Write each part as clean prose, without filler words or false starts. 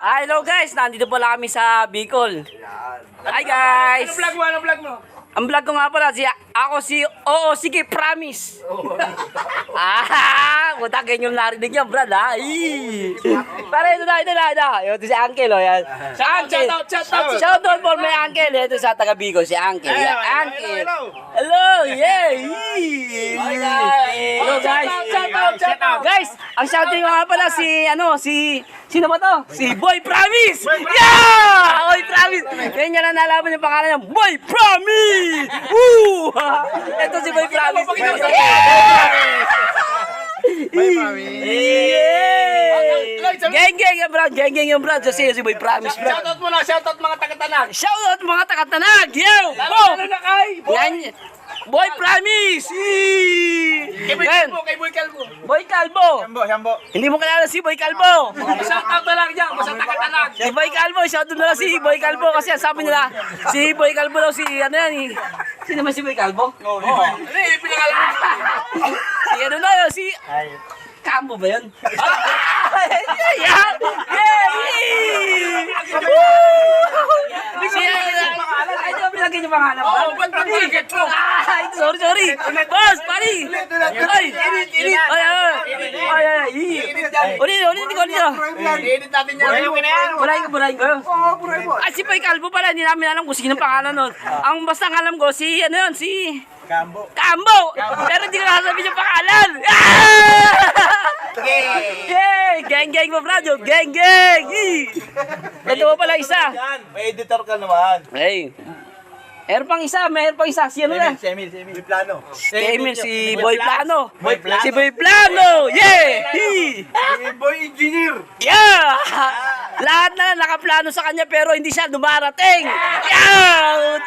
Hello guys, nandito pala kami sa Bicol. Hi guys. Ano vlog mo? Ano vlog mo? Ang vlog ko nga pala, ako si Oo, sige, promise. Buta ganyan yung narinig niya, brad, ha? Pero ito na. Ito si Uncle, oh, yan. Si Uncle. Shout out for my Uncle. Ito sa taga Bicol, si Uncle. Uncle. Hello, yeah. Hello guys. Shout out. Guys, ang shouting ko nga pala sino ba to? Si Boy Promise! Yeah! Boy Promise! Kaya niya na nalaman yung pangalan niya, Boy Promise! Woo! Ito si Boy Promise. Boy Promise! Geng yung brad, yung brad. Kasi si Boy Promise, brad. Shoutout mo na, shoutout mga taga-Tanag. Shoutout mga taga-Tanag! Yo! Ano na kay? Boy Promise! Kay Boy Calvo, kay Boy Calvo. Boy Calvo! Siyambo. Hindi mo kilala si Boy Calvo! Shoutout na lang dyan, basta taga-Tanag. Si Boy Calvo, shoutout na lang si Boy Calvo kasi ang sabi nila, si Boy Calvo daw si ano yan eh. Sino naman si Boy Calvo? Oo. Ano eh, pinangalan mo. Si ano na yun, si... Kambo ba yun? Yeah! Ay, di ba pinagin yung pangalan? Oo, ba't pinagin mo? Ay, sorry. Boss, pari! Ay! Ulit ko. I-edit natin yan. Burahin ko. Ay, si Boy Calvo pala, hindi namin alam kung sino pangalan nun. Ang basta ang alam ko, si Kambo! Pero hindi ko nakasabi yung pangalan! Yay! Geng mo, brado! Geng! Ito mo pala isa. May editor ka naman. Hey. Meron pang isa. Sino na? Semil. Plano. Emil, si Boy Plano. Boy Plano. Si Boy Plano! Yeah! Boy Engineer. Yeah! Lahat na nakaplano sa kanya pero hindi siya dumarating. Yeah!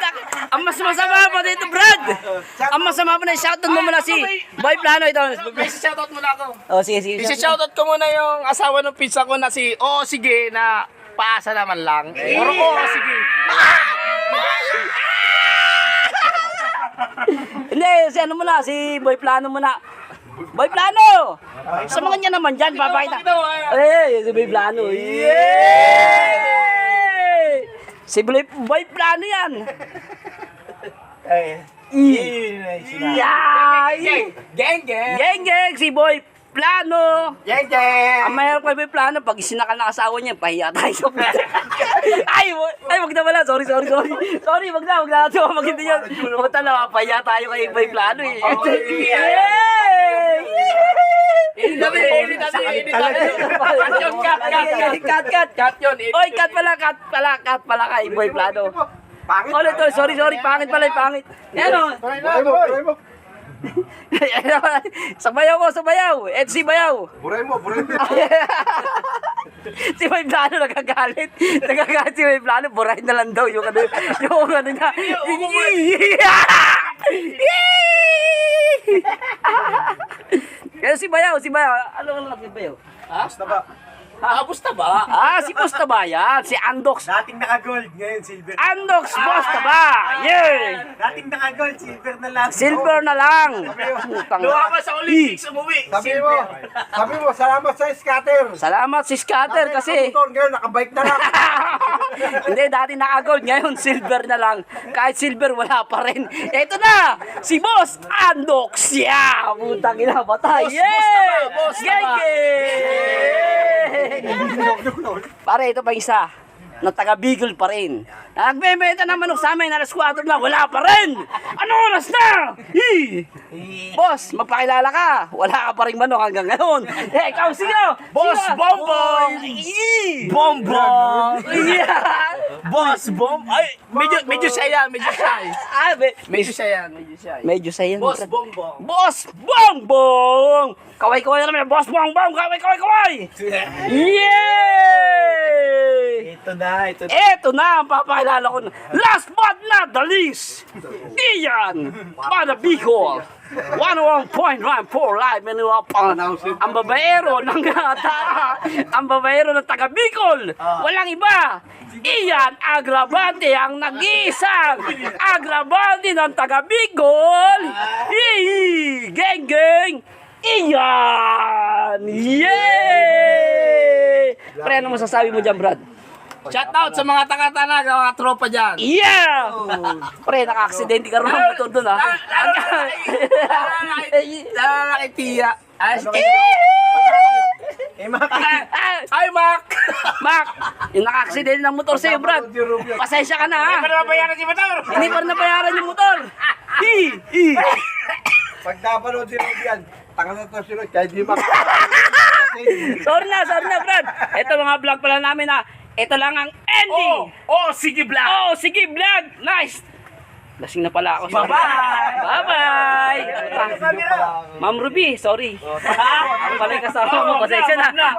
Ang mas masama pa dito, Brad. Ang masama pa na shoutout mo muna si Boy Plano ito. May shoutout muna ako. Oh, sige. Isi-shoutout ko muna yung asawa ng pizza ko na si Oo, sige, na paasa naman lang. Or Oo, sige. Hindi, si Boy Plano muna. Boy Plano! Sa mga niya naman dyan, papakita. Si Boy Plano. Yay! Si Boy Plano yan. Geng, si Boy Plano. Ang mayroon kay Boy Plano, pag sinakal na asawa niya, pahiya tayo. Ay, wag na pala. Sorry. Sorry, wag na. Ito, maganda yun. Puta na, pahiya tayo kay Boy Plano eh. Edit natin. Cut yun. Oy, cut pala kay Boy Plano. Ulit, sorry, pangit pala, pangit. Yan o. Sabayaw. Si Bayaw. Buray mo. Si Boy Plano nagagalit si Boy Plano, burahin na lang daw yung ano niya. Kaya si Bayaw, ano lang si Bayaw? Basta ba? Busta ba? Si Busta ba yan? Si Andox. Dating naka-gold, ngayon silver. Andox Busta ba? Yeah! Dating naka-gold, silver na lang. Silver na lang. Luha ka sa Olympics, umuwi. Sabi mo, salamat sa scatter. Salamat si Scatter kasi Motor, ngayon nakabike na lang. hindi, dati naka-gold, ngayon silver na lang. Kahit silver, wala pa rin. Ito na, si Boss Andox. Yeah! Putang ina, batay. Yeah! Boss na ba? Pare, ito pa isa. Na taga Bicol pa rin. Nagbebenta ng manok sa amin, alas 4 na, wala pa rin! Ano oras na? Boss, magpakilala ka. Wala ka pa rin manok hanggang ngayon. Ikaw, sino? Boss Bongbong! Bongbong! Yeah! Boss Bomb! Ay, medyo siya yan, medyo shy. Medyo sayan. Boss Bongbong! Boss Bongbong! Kaway-kaway na naman, Boss Bongbong! Kaway! Yay! Ito na ang papakilala ko. Last but not the least, Ian Para Bicol. 101.14 live ang babaero ng taga Bicol. Walang iba. Ian Agravante ang nag-iisang Agravante ng taga Bicol. Geng! Iyan! Yay! Pre, ano masasabi mo dyan, Brad? Shoutout sa mga taga-tanag, mga tropa dyan. Yeah! Pre, naka-aksidente ka rin ng motor doon, ha? Lala kay Tia. Eh, Maki. Ay, Mac! Mac, yung naka-aksidente ng motor sa'yo, Brad. Pasensya ka na, ha? nabayaran si Motor! Hindi pa rin nabayaran yung motor. Pag napanood si Rubian, tanga na to si Rubian, kahit di Maki. Sorry na, Brad. Ito mga vlog pala namin, ha? Ito lang ang ending. Sige, Black! Oh, sige, vlog. Nice. Lasing na pala ako. Bye-bye! Bye-bye. Ma'am Ruby, sorry. Ang pala yung kasama mo. Pasensya na.